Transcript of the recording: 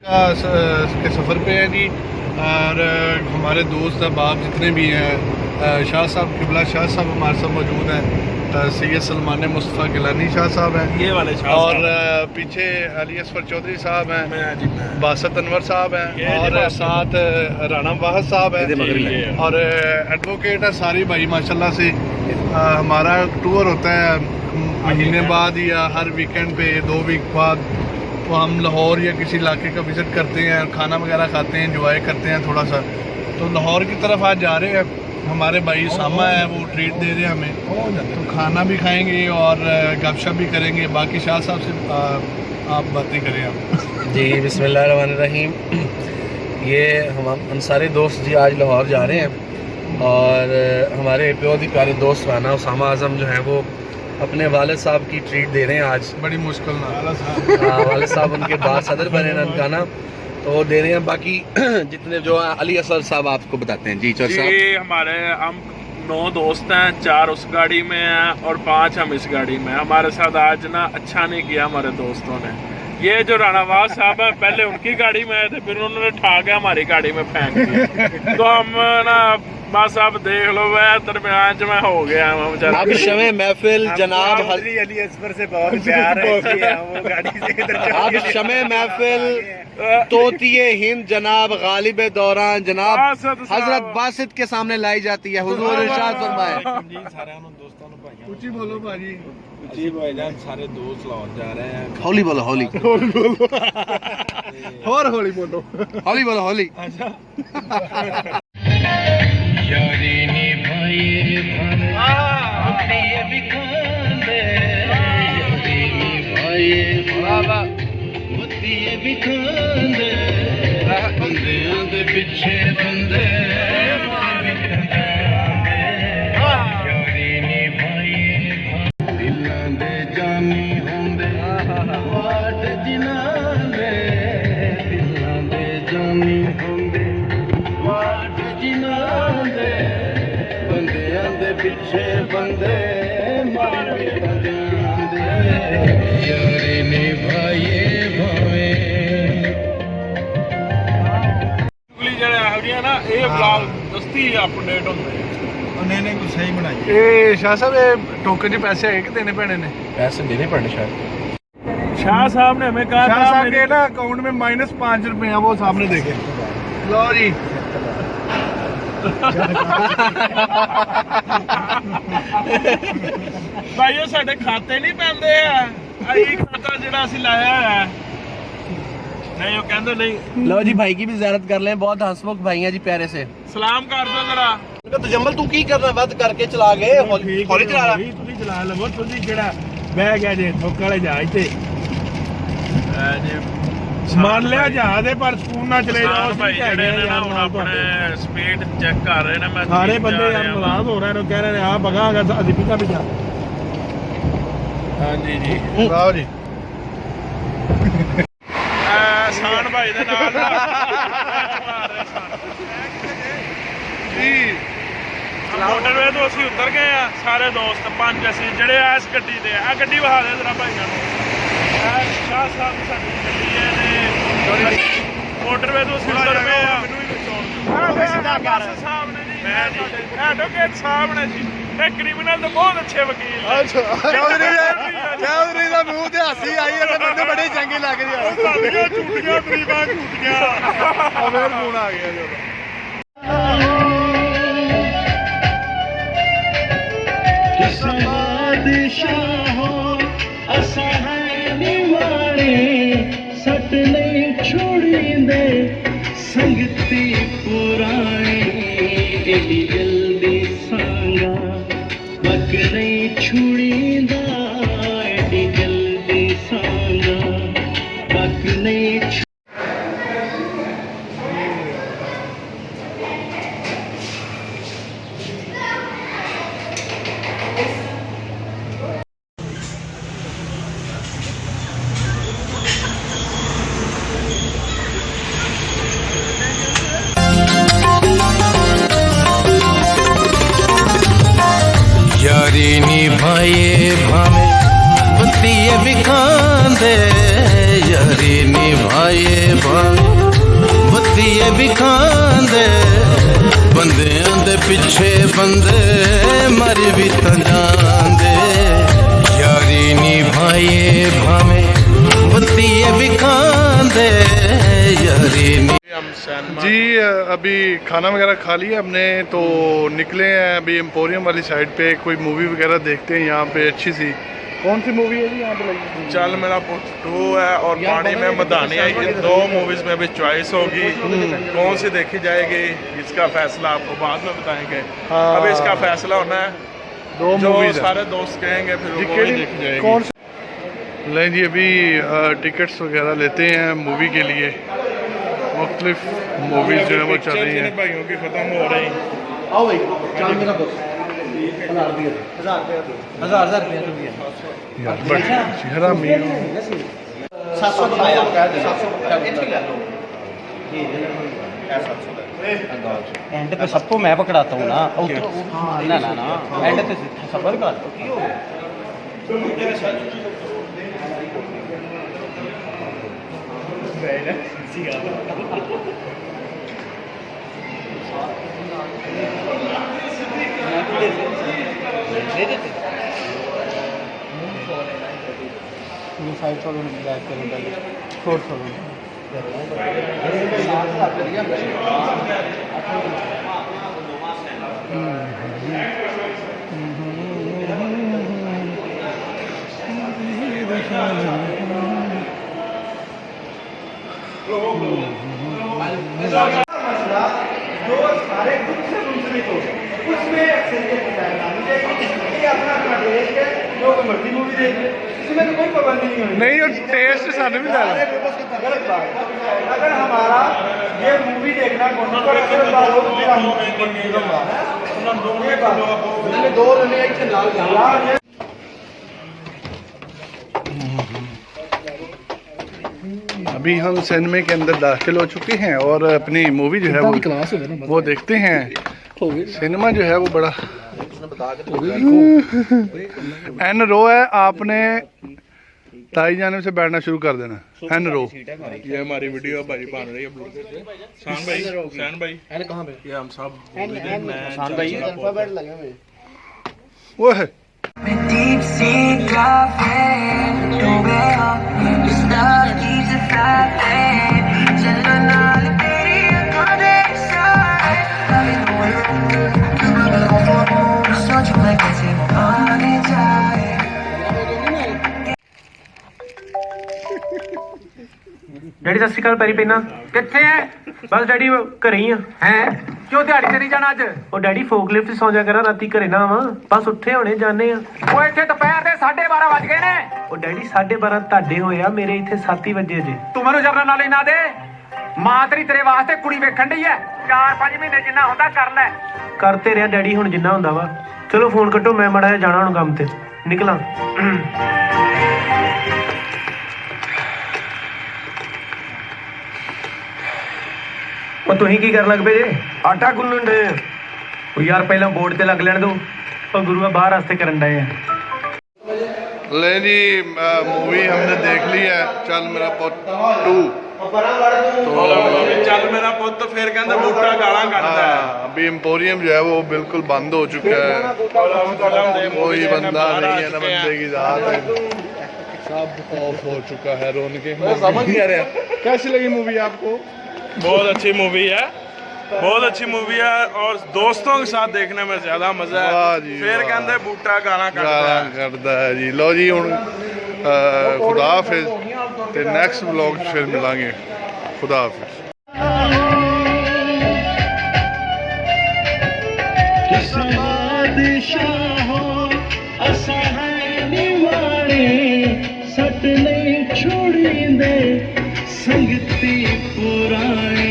के सफ़र पे हैं जी। और हमारे दोस्त अहबाब जितने भी हैं, शाह साहब किबला शाह साहब हमारे साथ मौजूद हैं, सैयद सलमान मुस्तफ़ा गिलानी शाह साहब हैं, ये वाले शाह और साहब। पीछे अली असफर चौधरी साहब हैं, मैं बासत अनवर साहब हैं, और साथ राना वाहद साहब हैं, और एडवोकेट है सारी भाई माशाल्लाह से। हमारा टूर होता है महीने बाद या हर वीकेंड पे 2 वीक बाद, तो हम लाहौर या किसी इलाके का विज़िट करते हैं, खाना वगैरह खाते हैं, इंजॉय करते हैं थोड़ा सा। तो लाहौर की तरफ आज जा रहे हैं, हमारे भाई सामा है वो ट्रीट दे रहे हैं हमें, तो खाना भी खाएंगे और गपशप भी करेंगे। बाकी शाह साहब से आप बातें करें आप। जी बिस्मिल्लाहिर्रहमानिर्रहीम। ये हम अंसारी दोस्त जी आज लाहौर जा रहे हैं, और हमारे बहुत ही प्यारे दोस्त राना उसामा आज़म जो हैं वो अपने वालिद साहब की ट्रीट दे रहे हैं आज। बड़ी मुश्किल ना वालिद साहब उनके बाद सदर बने ननकाना, तो वो दे रहे हैं। बाकी जितने जो अली असर साहब आपको बताते हैं। जी चौर साहब। जी हमारे हम 9 दोस्त हैं, 4 उस गाड़ी में हैं और 5 हम इस गाड़ी में हैं। हमारे साथ आज ना अच्छा नहीं किया हमारे दोस्तों ने। ये जो रानावाज साहब है पहले उनकी गाड़ी में आए थे, फिर उन्होंने ठा के हमारी गाड़ी में फेंक दिया। तो हम ना बस अब देख लो मैं दरमियान में हो गया अब शमे महफिल जनाब अली असफर से बहुत प्यार है, वो गाड़ी से अब शमे महफिल तोतिए हिंद जनाब गालिब दौरान जनाब हजरत बासित के सामने लाई जाती है। हुजूर इरशाद फरमाए। ऊंची बोलो भाजी। जी भाईजान, सारे दोस्त लाहौर जा रहे हैं। हौली बोलो हौली और हौली बोलो, हौली बोलो हौली। यारी निभाइए भाई बिखांदे, यारी निभाइए बिखांदे, बंदियां दे पिछे बंदे यारी निभाइए दिलां दे जानी होंदे वाट जिनां दे, दिलां दे जानी होंदे वाट जिनां दे, बंदियां दे पिछे बंदे मारे बंदियां दे यारी निभाइए भावे। ਜਿਹੜੇ ਇਹੋ ਜਿਹੀਆਂ ਨਾ ਇਹ ਬਲੌਗ ਦਸਤੀ ਅਪਡੇਟ ਹੁੰਦੇ उन्होंने कुछ सही बनाई। ਇਹ ਸ਼ਾਹ ਸਾਹਿਬ ਇਹ ਟੋਕਨ 'ਚ ਪੈਸੇ ਹੈਗੇ ਕਿ ਦੇਣੇ ਪੈਣੇ ਨੇ? पैसे देने पड़ने शायद। शाह साहब ने हमें कहा शाह था साहब के ना अकाउंट में -5 रुपए हैं, वो सामने देखे। लो जी। ਭਾਈ ਇਹ ਸਾਡੇ ਖਾਤੇ ਨਹੀਂ ਪੈਂਦੇ ਆ, ਆਈ ਖਾਤਾ ਜਿਹੜਾ ਅਸੀਂ ਲਾਇਆ ਹੈ ਨਹੀਂ। ਉਹ ਕਹਿੰਦੇ ਨਹੀਂ। लो जी भाई की भी ज़ियारत कर लें, बहुत हंसमुख भाई हैं जी प्यारे से। ਸਲਾਮ ਕਰ ਦੋ ਜਰਾ। तो जम्मल तू की करना बंद करके चला गए, हौली चला रहा। ਤੁਸੀਂ ਚਲਾ ਲਵੋ, ਤੁਸੀਂ ਜਿਹੜਾ ਬਹਿ ਗਿਆ ਜੇ ਠੋਕ ਵਾਲੇ ਜਹਾਜ਼ ਤੇ ਮੰਨ ਲਿਆ ਜਹਾਜ਼ ਦੇ, ਪਰ ਸਕੂਨ ਨਾਲ ਚਲੇ ਜਾਓ। ਭਾਈ ਜਿਹੜੇ ਨੇ ਨਾ ਹੁਣ ਆਪਣੇ ਸਪੀਡ ਚੈੱਕ ਕਰ ਰਹੇ ਨੇ। ਮੈਂ ਸਾਰੇ ਬੰਦੇ ਯਾਰ ਨਾਰਾਜ਼ ਹੋ ਰਹੇ ਨੇ, ਕਹਿ ਰਹੇ ਨੇ ਆ ਬਗਾਗਾ ਅਸੀਂ ਪਿੱਛਾ ਪਿੱਛਾ। ਹਾਂਜੀ ਜੀ वाह जी। ਸਾਨ ਭਾਈ ਦੇ ਨਾਲ जी ਮੋਟਰਵੇ ਤੋਂ ਅਸੀਂ ਉਤਰ ਗਏ ਆ ਸਾਰੇ ਦੋਸਤ 5 ਅਸੀਂ ਜਿਹੜੇ ਆ ਇਸ ਗੱਡੀ ਤੇ ਆ। ਗੱਡੀ ਵਿਖਾ ਦੇ ਜਰਾ ਭਾਈਆਂ ਨੂੰ। ਇਹ ਸ਼ਾਹ ਸਾਹਿਬ ਦੀ ਸਾਡੀ ਗੱਡੀ ਹੈ ਨੇ। ਮੋਟਰਵੇ ਤੋਂ ਅਸੀਂ ਉਤਰ ਗਏ ਆ। ਸਾਹਿਬ ਨੇ ਜੀ, ਐਡਵੋਕੇਟ ਸਾਹਿਬ ਨੇ ਜੀ, ਇਹ ਕ੍ਰਿਮੀਨਲ ਦੇ ਬਹੁਤ ਅੱਛੇ ਵਕੀਲ ਨੇ। चौधरी का मुंह ते हसी आई है, बंदे बड़े चंगे लग रहे हैं। ਸਾਡੀਆਂ ਝੂਠੀਆਂ ਤਰੀਫਾਂ ਝੂਠੀਆਂ। फिर फोन आ गया जो। बादशाहो असां है निवारे, सट नहीं छोड़ींदे संगती पुरानी, एडी जल्दी सांगा वक नहीं छुड़ींदा, एडी जल्दी सांगा वक नहीं भावे वतीए भी खांदे बंदियां दे पिछे बंदे मर भी तां जांदे यारी निभाए भावे वतीए भी खांदे यारी हम सैनमा जी अभी खाना वगैरह खा लिया हमने, तो निकले हैं अभी एम्पोरियम वाली साइड पे, कोई मूवी वगैरह देखते हैं यहाँ पे अच्छी सी। कौन सी मूवी है जी यहाँ पे लगी? चल मेरा पुत 2 है और पानी में मदानी है। इन 2 मूवीज में भी चॉइस होगी, कौन सी देखी जाएगी इसका फैसला आपको बाद में बताएंगे। हाँ। अभी इसका फैसला होना है, 2 जो मूवीज सारे दोस्त कहेंगे फिर वो वही देखी जाएगी। कौन सी? लें जी अभी टिकट्स वगैरह लेते हैं मूवी के लिए। मुख्तलिफ मूवीज जो है वो चल रही हैं। भाइयों की खत्म हो रही आओ भाई चाल मेरा दोस्त 1000 रुपया यार बड़ा चेहरा में 700 आया 700 एंड पे सबको मैं पकड़ाता हूँ ना। ना ना ना एंड पे सफर कर साइड छोड़ो बैक करें पहले छोड़ नहीं और टेस्ट सामने भी डाला। अगर हमारा ये मूवी देखना अभी हम सिनेमा के अंदर दाखिल हो चुके हैं और अपनी मूवी जो है वो देखते हैं। सिनेमा जो है वो बड़ा एन रो है, आपने ताई जाने से बैठना शुरू कर देना। एन रो ये हमारी वीडियो भाई बन रही है। शान भाई कहाँ पे ये हम सब मूवी देखना है। शान भाई वो है Deep sea coffee, don't be up, the stuff keeps it flying. Chillin' on the video, call that side. Loving the way so you like it, see on it time. Daddy सत श्री अकाल पैरी पैना कितने है बस डैडी घरे ही हैं क्यों दिहाड़ी ते नहीं जाना अज ओ डैडी फोकलिफ्ट सौ जा करा राती घरे ना आवां बस उठे होने जाने आ ओ इथे दोपहर दे 12:30 बज गए ने ओ डैडी 12:30 ਤੁਹਾਡੇ ਹੋਏ ਆ ਮੇਰੇ ਇੱਥੇ 7 ਵਜੇ ਜੇ ਤੂੰ ਮੈਨੂੰ ਜਰਨਲ ਨਾਲ ਨਾ ਦੇ ਮਾਂ ਤੇਰੀ ਤੇਰੇ ਵਾਸਤੇ ਕੁੜੀ ਵੇਖਣ ਢਈ ਐ 4-5 ਮਹੀਨੇ ਜਿੰਨਾ ਹੁੰਦਾ ਕਰ ਲੈ ਕਰਤੇ ਰਿਆ ਡੈਡੀ ਹੁਣ ਜਿੰਨਾ ਹੁੰਦਾ ਵਾ ਚਲੋ ਫੋਨ ਕੱਟੋ ਮੈਂ ਮੜਾ ਜਾਣਾ ਹੁਣ ਕੰਮ ਤੇ ਨਿਕਲਾਂ ਉਹ ਤੁਸੀਂ ਕੀ ਕਰਨ ਲੱਗ ਪਏ ਜੇ ਆਟਾ ਗੁੰਨਣ ਦੇ ਉਹ ਯਾਰ ਪਹਿਲਾਂ ਬੋਰਡ ਤੇ ਲੱਗ ਲੈਣ ਦੋ ਉਹ ਗੁਰੂਆ ਬਾਹਰ ਵਾਸਤੇ ਕਰਨ ਡਏ ਆ ले जी मूवी हमने देख ली है चल मेरा पुत 2। चल मेरा पुत फिर कहंदा बूटा गाला कटदा है। अभी एम्पोरियम जो है वो बिल्कुल बंद हो चुका है, कोई बंदा नहीं है ना बंदे की जात है, सब ऑफ हो चुका है। रौनके समझ नहीं आ रहा कैसी लगी मूवी आपको? बहुत अच्छी मूवी है, बहुत अच्छी मूवी है और दोस्तों के साथ देखने में ज्यादा मजा है। फिर कहते बूटा गाना करता है जी। लो जी हुण खुदा हाफिज ते नेक्स्ट व्लॉग फिर मिलांगे। खुदा हाफिज। सट नहीं छोड़ी दे संगती पुरानी।